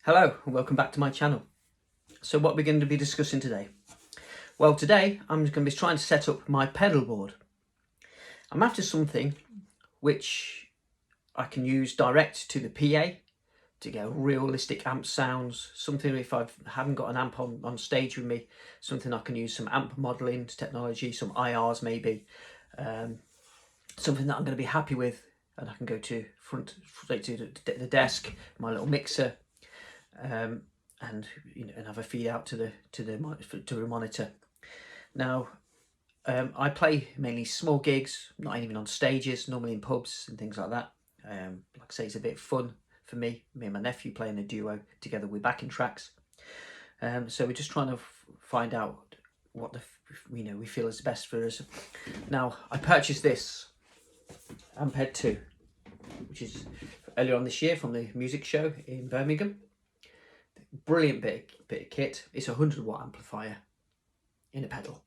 Hello and welcome back to my channel. So what we're going to be discussing today? Well, today I'm going to be trying to set up my pedal board. I'm after something which I can use direct to the PA to get realistic amp sounds, something if I haven't got an amp on stage with me, something I can use some amp modelling technology, some IRs maybe, something that I'm going to be happy with, and I can go to straight to the desk, my little mixer, and have a feed out to the monitor. Now, I play mainly small gigs, not even on stages, normally in pubs and things like that. Like I say, it's a bit of fun for me. Me and my nephew playing a duo together with backing tracks. So we're just trying to find out what we feel is best for us. Now, I purchased this Amped2, which is earlier on this year from the music show in Birmingham. Brilliant bit of kit. It's a 100-watt amplifier in a pedal,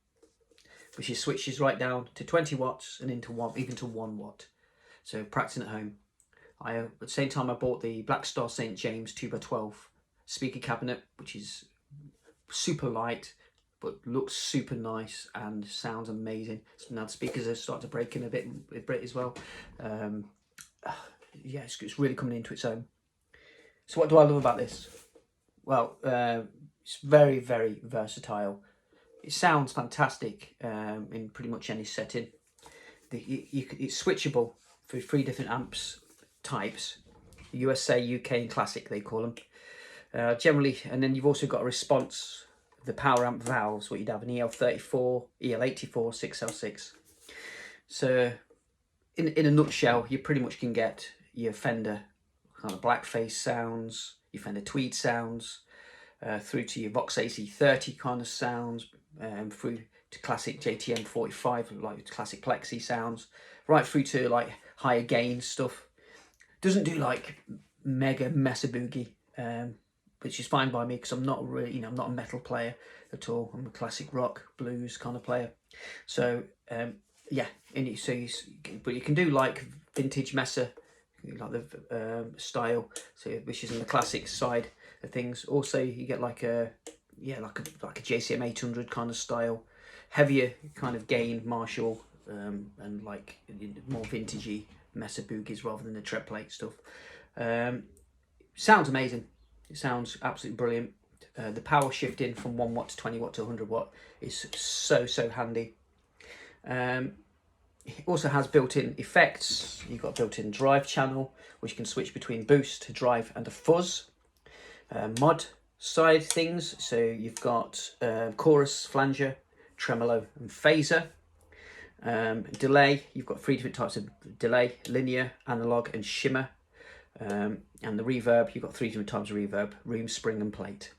which is switches right down to 20 watts and even to 1 watt. So practicing at home. At the same time I bought the Blackstar St. James 2x12 speaker cabinet, which is super light but looks super nice and sounds amazing. So now the speakers are starting to break in a bit as well. Yeah, it's really coming into its own. So what do I love about this? Well, it's very, very versatile. It sounds fantastic in pretty much any setting. It's switchable for 3 different amps types: USA, UK and Classic they call them. Generally, and then you've also got a response, the power amp valves, what you'd have an EL34, EL84, 6L6. So in a nutshell, you pretty much can get your Fender kind of blackface sounds, your Fender tweed sounds, through to your Vox AC30 kind of sounds, through to classic JTM 45, like classic plexi sounds, right through to like higher gain stuff. Doesn't do like mega mesa boogie, which is fine by me because I'm not really, I'm not a metal player at all. I'm a classic rock blues kind of player. So yeah, but you can do like vintage mesa, like the style, so which is in the classic side of things. Also you get like a JCM 800 kind of style, heavier kind of gain Marshall, and like more vintagey mesa boogies rather than the tread plate stuff. Sounds amazing. It sounds absolutely brilliant. The power shifting from 1 watt to 20 watt to 100 watt is so handy. It also has built-in effects. You've got a built-in drive channel, which you can switch between boost, drive and a fuzz. Mod side things, so you've got chorus, flanger, tremolo and phaser. Delay, you've got 3 different types of delay: linear, analog and shimmer. And the reverb, you've got 3 different types of reverb: room, spring and plate.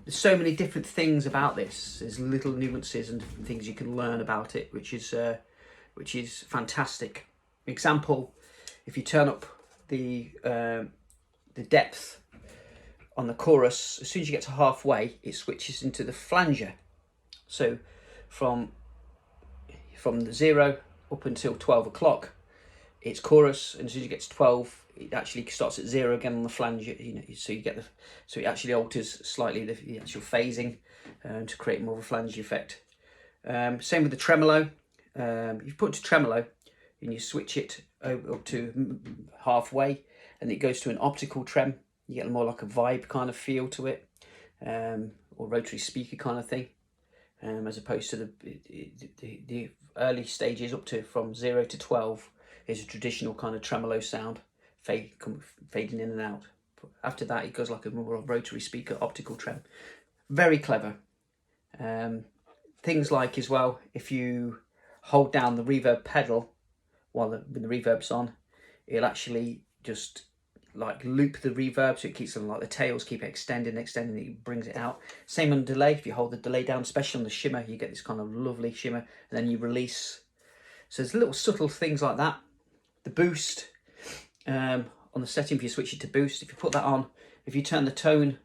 There's so many different things about this. There's little nuances and things you can learn about it, which is fantastic. Example, if you turn up the depth on the chorus, as soon as you get to halfway, it switches into the flanger. So from the 0 up until 12 o'clock, it's chorus, and as soon as you get to 12, it actually starts at 0 again on the flanger. So you get so it actually alters slightly the actual phasing to create more of a flange effect. Same with the tremolo. You put it to tremolo and you switch it up to halfway, and it goes to an optical trem. You get more like a vibe kind of feel to it, or rotary speaker kind of thing, as opposed to the early stages up to from 0 to 12 is a traditional kind of tremolo sound, fading in and out. But after that, it goes like a more rotary speaker optical trem. Very clever. Things like as well, if you hold down the reverb pedal when the reverb's on, it'll actually just like loop the reverb, so it keeps them like the tails keep extending, it brings it out. Same on delay. If you hold the delay down, especially on the shimmer, you get this kind of lovely shimmer, and then you release. So there's little subtle things like that. The boost, on the setting, if you switch it to boost, if you put that on, if you turn the tone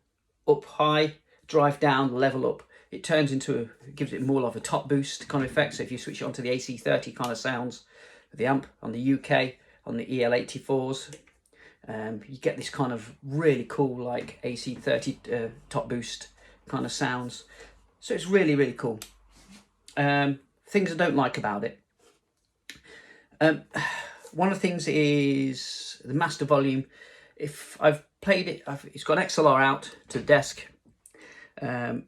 up high, drive down, level up, it turns into it gives it more of a top boost kind of effect. So if you switch it onto the AC30 kind of sounds, the amp on the UK, on the EL84s, You get this kind of really cool like AC30 top boost kind of sounds. So it's really, really cool. Things I don't like about it. One of the things is the master volume. If I've played it, it's got an XLR out to the desk. And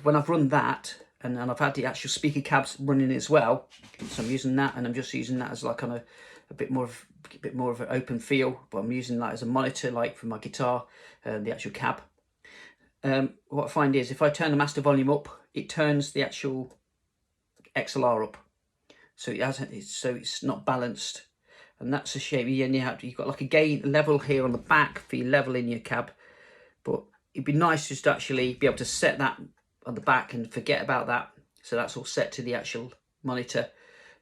when I've run that, and I've had the actual speaker cabs running as well, so I'm using that, and I'm just using that as like kind of a bit more of an open feel, but I'm using that as a monitor, like for my guitar, the actual cab. What I find is if I turn the master volume up, it turns the actual XLR up, so it's not balanced, and that's a shame. You've got like a gain level here on the back for your level in your cab, but it'd be nice just to actually be able to set that on the back and forget about that. So that's all set to the actual monitor,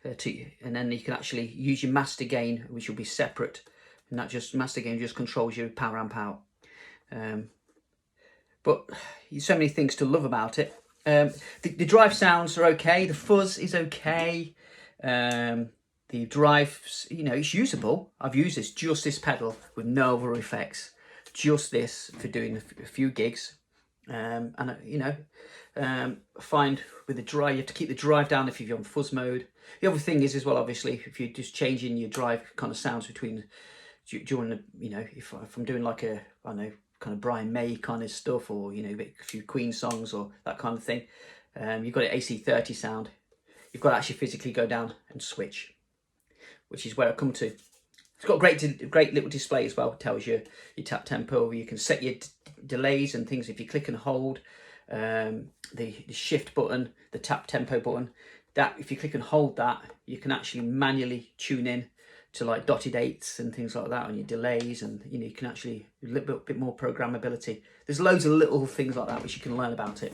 and then you can actually use your master gain, which will be separate, and that just master gain just controls your power amp out. But there's so many things to love about it. The drive sounds are okay. The fuzz is okay. The drive, it's usable. I've used just this pedal with no other effects. Just this for doing a few gigs. And find with the drive, you have to keep the drive down if you're on fuzz mode. The other thing is as well, obviously, if you're just changing your drive kind of sounds between during the, if I'm doing like I don't know, kind of Brian May kind of stuff, or a few Queen songs or that kind of thing, you've got an AC30 sound. You've got to actually physically go down and switch, which is where I come to. It's got a great little display as well. It tells you your tap tempo. You can set your delays and things if you click and hold the shift button, the tap tempo button. That if you click and hold that, you can actually manually tune in to like dotted eighths and things like that on your delays, and you can actually a little bit more programmability. There's loads of little things like that which you can learn about it.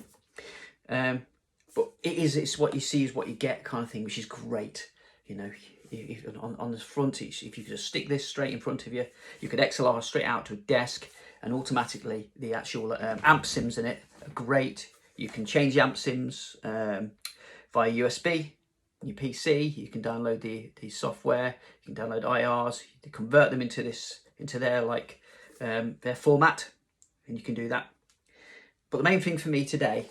But it's what you see is what you get kind of thing, which is great. On the front, if you could just stick this straight in front of you, you could XLR straight out to a desk, and automatically the actual amp sims in it are great. You can change the amp sims via USB. Your PC, you can download the software, you can download IRs, you convert them into their format, and you can do that. But the main thing for me today,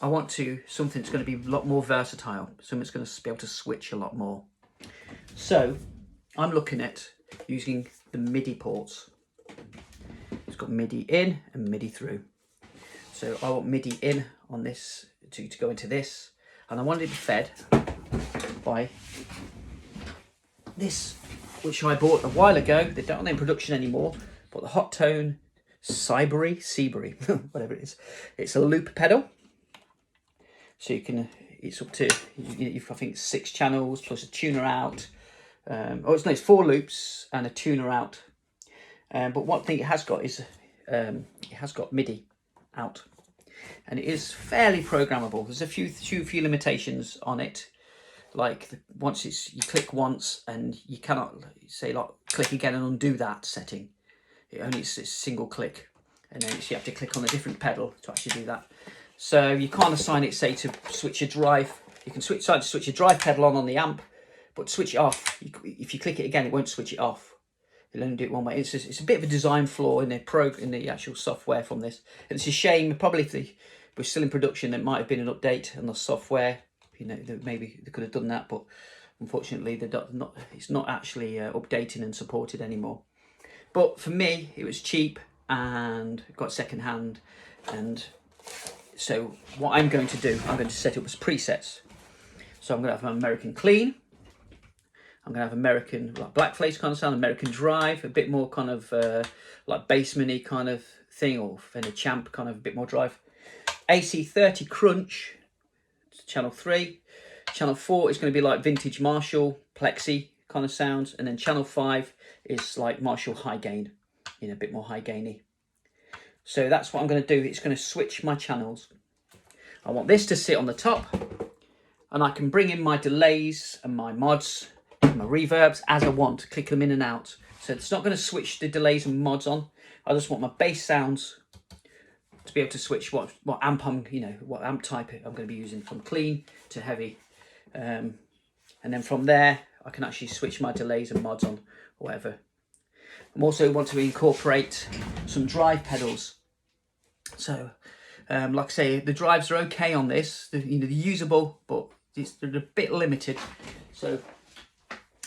I want something that's going to be a lot more versatile, something that's going to be able to switch a lot more. So I'm looking at using the MIDI ports. It's got MIDI in and MIDI through. So I want MIDI in on this to go into this, and I want it to be fed by this, which I bought a while ago. They don't have in production anymore, but the Hot Tone Seabury, whatever it is. It's a loop pedal. So it's up to, I think 6 channels plus a tuner out. It's 4 loops and a tuner out. But one thing it has got is, it has got MIDI out. And it is fairly programmable. There's a few limitations on it. Like you click once and you cannot say like click again and undo that setting. It's a single click, and then you have to click on a different pedal to actually do that. So you can't assign it, say, to switch your drive. You can decide to switch your drive pedal on the amp, but switch it off. If you click it again, it won't switch it off. It'll only do it one way. It's a bit of a design flaw in the actual software from this. And it's a shame. Probably if we're still in production, there might have been an update on the software. Maybe they could have done that, but unfortunately, it's not actually updating and supported anymore. But for me, it was cheap and got second hand. And so what I'm going to do, I'm going to set up as presets. So I'm going to have an American clean. I'm going to have American like blackface kind of sound, American drive, a bit more kind of like bassman-y kind of thing, or Fender Champ kind of a bit more drive. AC30 crunch, channel 3. Channel 4 is going to be like vintage Marshall, Plexi kind of sounds. And then channel 5 is like Marshall high gain, a bit more high gainy. So that's what I'm going to do. It's going to switch my channels. I want this to sit on the top, and I can bring in my delays and my mods, my reverbs as I want, click them in and out. So it's not going to switch the delays and mods on. I just want my bass sounds to be able to switch what amp what amp type I'm going to be using, from clean to heavy, and then from there I can actually switch my delays and mods on, or whatever. I also want to incorporate some drive pedals. So, like I say, the drives are okay on this. They're usable, but they're a bit limited. So,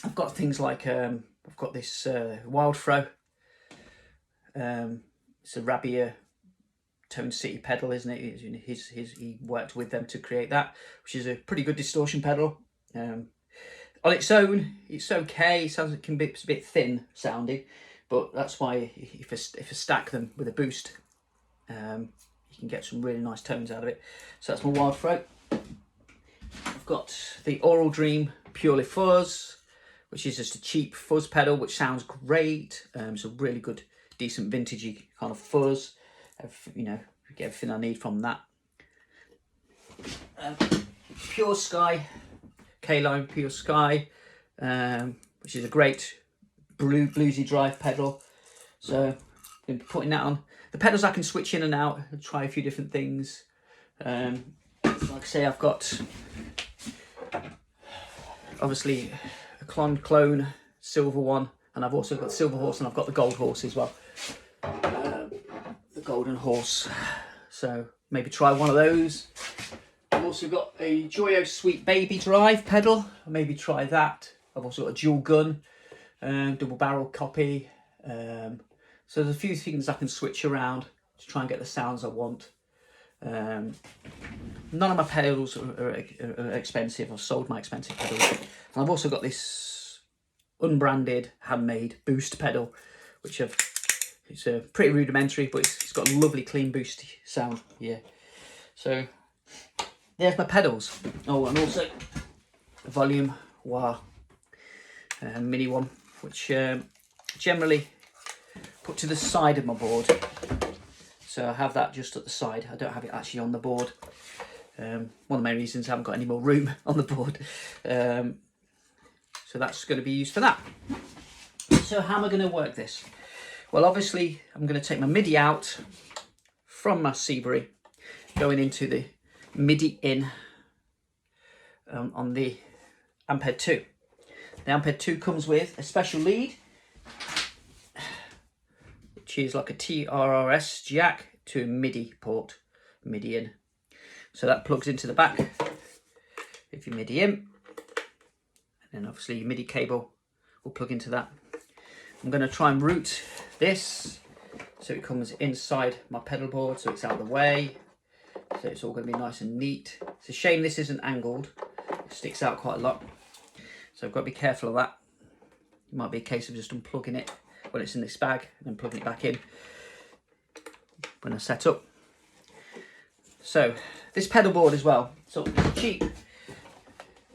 I've got things like I've got this Wild Throw. It's a Rabia Tone City pedal, isn't it? He worked with them to create that, which is a pretty good distortion pedal. On its own, it's okay. It sounds, it can be a bit thin sounding, but that's why if I stack them with a boost, you can get some really nice tones out of it. So that's my Wild Throat. I've got the Oral Dream Purely Fuzz, which is just a cheap fuzz pedal, which sounds great. It's a really good, decent vintagey kind of fuzz. You know, get everything I need from that. Pure Sky, K-Line Pure Sky, which is a great bluesy drive pedal. So I'm going to be putting that on. The pedals I can switch in and out and try a few different things. Like I say, I've got obviously a clone silver one, and I've also got Silver Horse, and I've got the Gold Horse as well. The Golden Horse. So maybe try one of those. I've also got a Joyo Sweet Baby drive pedal. Maybe try that. I've also got a dual gun, double barrel copy. So there's a few things I can switch around to try and get the sounds I want. None of my pedals are expensive. I've sold my expensive pedals. And I've also got this unbranded handmade boost pedal, which it's a pretty rudimentary, but it's got a lovely clean boost sound. Yeah. So there's my pedals. Oh, and also a volume wah mini one, which generally put to the side of my board. So I have that just at the side. I don't have it actually on the board. One of the main reasons I haven't got any more room on the board. So that's going to be used for that. So how am I going to work this? Well, obviously I'm going to take my MIDI out from my Seabury, going into the MIDI in on the Amped2. The Amped2 comes with a special lead, which is like a TRRS jack to a MIDI port, MIDI in. So that plugs into the back if you MIDI in, and then obviously your MIDI cable will plug into that. I'm going to try and route this so it comes inside my pedal board, so it's out of the way, so it's all going to be nice and neat. It's a shame this isn't angled, it sticks out quite a lot, so I've got to be careful of that. It might be a case of just unplugging it when it's in this bag and then plugging it back in when I set up. So this pedal board as well, so cheap.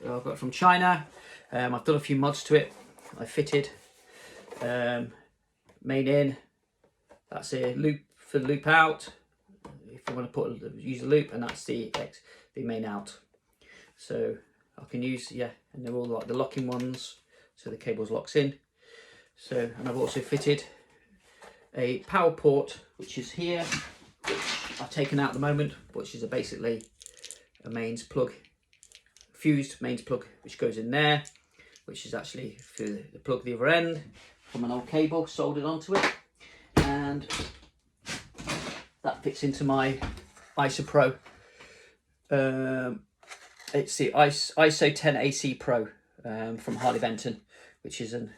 I've got it from China. I've done a few mods to it. I fitted main in, that's a loop for the loop out if you want to use a loop, and that's the main out. So I can use, yeah, and they're all like the locking ones, so the cables locks in. So, and I've also fitted a power port, which is here, which I've taken out at the moment, which is basically a mains plug, fused mains plug, which goes in there, which is actually for the plug the other end from an old cable soldered onto it, and that fits into my ISO Pro. It's the ISO 10 AC Pro from Harley Benton, which is an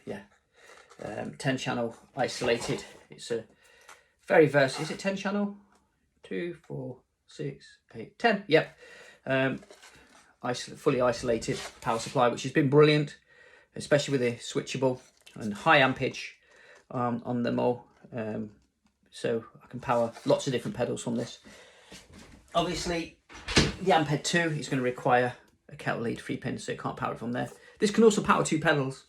10 channel isolated. It's a very versatile. Is it 10 channel? 2, 4, 6, 8, 10. Yep. Fully isolated power supply, which has been brilliant, especially with the switchable and high ampage on them all. So I can power lots of different pedals from this. Obviously, the Amped2 is going to require a kettle lead 3-pin, so you can't power it from there. This can also power 2 pedals.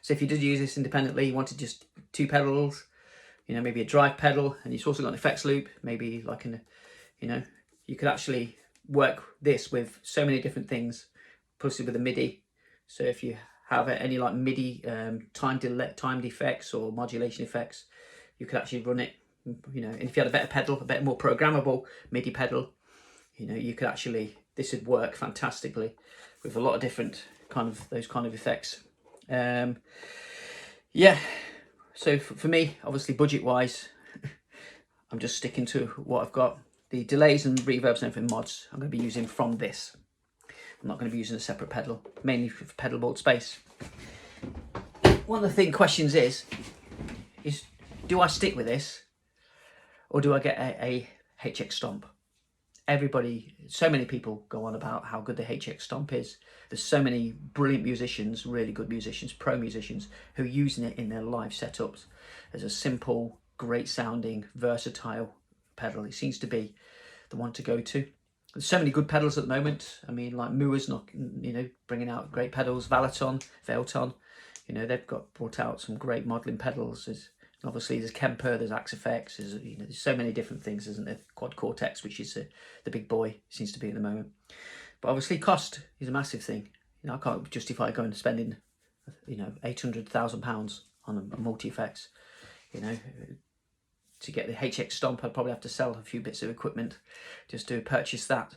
So if you did use this independently, you wanted just 2 pedals, you know, maybe a drive pedal, and you've also got an effects loop, maybe like you could actually work this with so many different things, plus with a MIDI. So if you have any like MIDI timed effects or modulation effects, you could actually run it, you know, and if you had a better pedal, a better, more programmable MIDI pedal, you know, you could actually, this would work fantastically with a lot of different those kind of effects. Yeah, So for me, obviously budget wise, I'm just sticking to what I've got. The delays and reverbs and everything mods I'm going to be using from this. I'm not going to be using a separate pedal, mainly for pedal board space. One of the questions is do I stick with this or do I get a HX Stomp? Everybody, so many people go on about how good the HX Stomp is. There's so many brilliant musicians, really good musicians, pro musicians, who are using it in their live setups as a simple, great sounding, versatile pedal. It seems to be the one to go to. There's so many good pedals at the moment. I mean, like Mua's not, bringing out great pedals. Valaton, they've brought out some great modelling pedals. Obviously, there's Kemper, there's Axe-Fx, there's so many different things, isn't there? Quad Cortex, which is the big boy, seems to be at the moment. But obviously, cost is a massive thing. I can't justify going and spending, £800,000 on a multi-effects. To get the HX Stomp, I'd probably have to sell a few bits of equipment just to purchase that.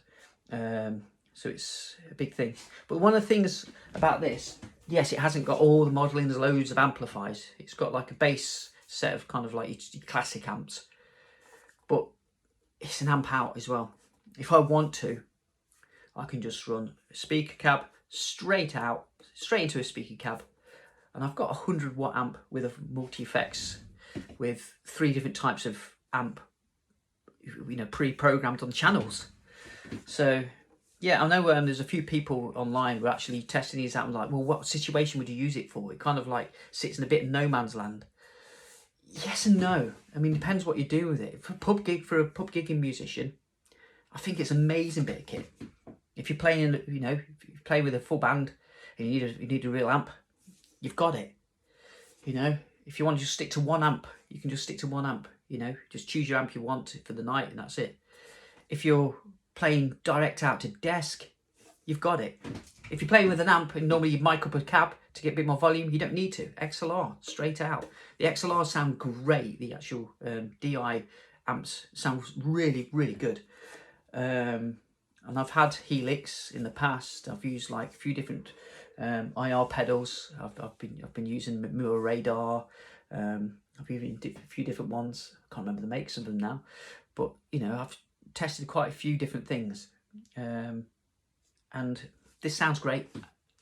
So it's a big thing. But one of the things about this, yes, it hasn't got all the modelling. There's loads of amplifiers. It's got like a bass set of kind of like your classic amps, but it's an amp out as well. If I want to, I can just run a speaker cab straight into a speaker cab, and I've got a 100-watt amp with a multi-effects with 3 different types of amp, pre-programmed on channels. So yeah, I know there's a few people online who are actually testing these out and like, well, what situation would you use it for? It kind of like sits in a bit of no man's land. Yes and no. I mean, depends what you do with it. For a pub gigging musician, I think it's an amazing bit of kit. If you're playing, if you play with a full band and you need a real amp, you've got it. If you want to just stick to one amp, you can just stick to one amp. Just choose your amp you want for the night, and that's it. If you're playing direct out to desk, you've got it. If you're playing with an amp and normally you mic up a cab to get a bit more volume, you don't need to. XLR, straight out. The XLRs sound great. The actual DI amps sound really, really good. And I've had Helix in the past. I've used like a few different IR pedals. I've been using Mua Radar. I've used a few different ones. I can't remember the makes of them now, but I've tested quite a few different things, and this sounds great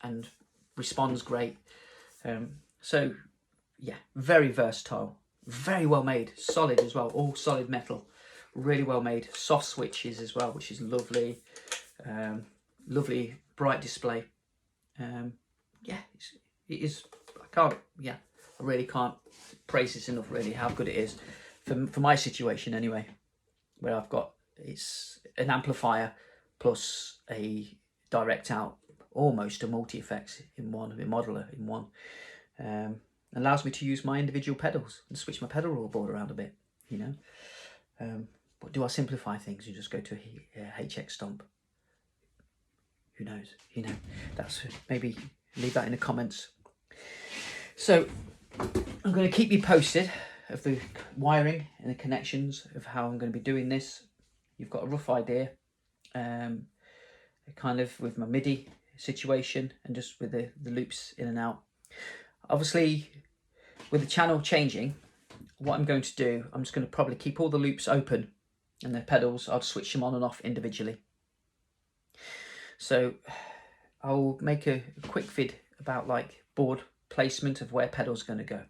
and responds great. So yeah, very versatile, very well made, solid as well, all solid metal, really well made. Soft switches as well, which is lovely. Lovely bright display. Yeah, it is. I really can't praise this enough, really, how good it is for my situation anyway, where I've got, it's an amplifier plus a direct out, almost a multi-effects in one, a modeler in one. Allows me to use my individual pedals and switch my pedal roll board around a bit, but do I simplify things and just go to a HX Stomp? Who knows? That's, maybe leave that in the comments. So I'm going to keep you posted of the wiring and the connections of how I'm going to be doing this. You've got a rough idea, kind of with my MIDI situation and just with the loops in and out. Obviously, with the channel changing, what I'm going to do, I'm just going to probably keep all the loops open, and the pedals, I'll switch them on and off individually. So I'll make a quick vid about like board placement of where pedals are going to go.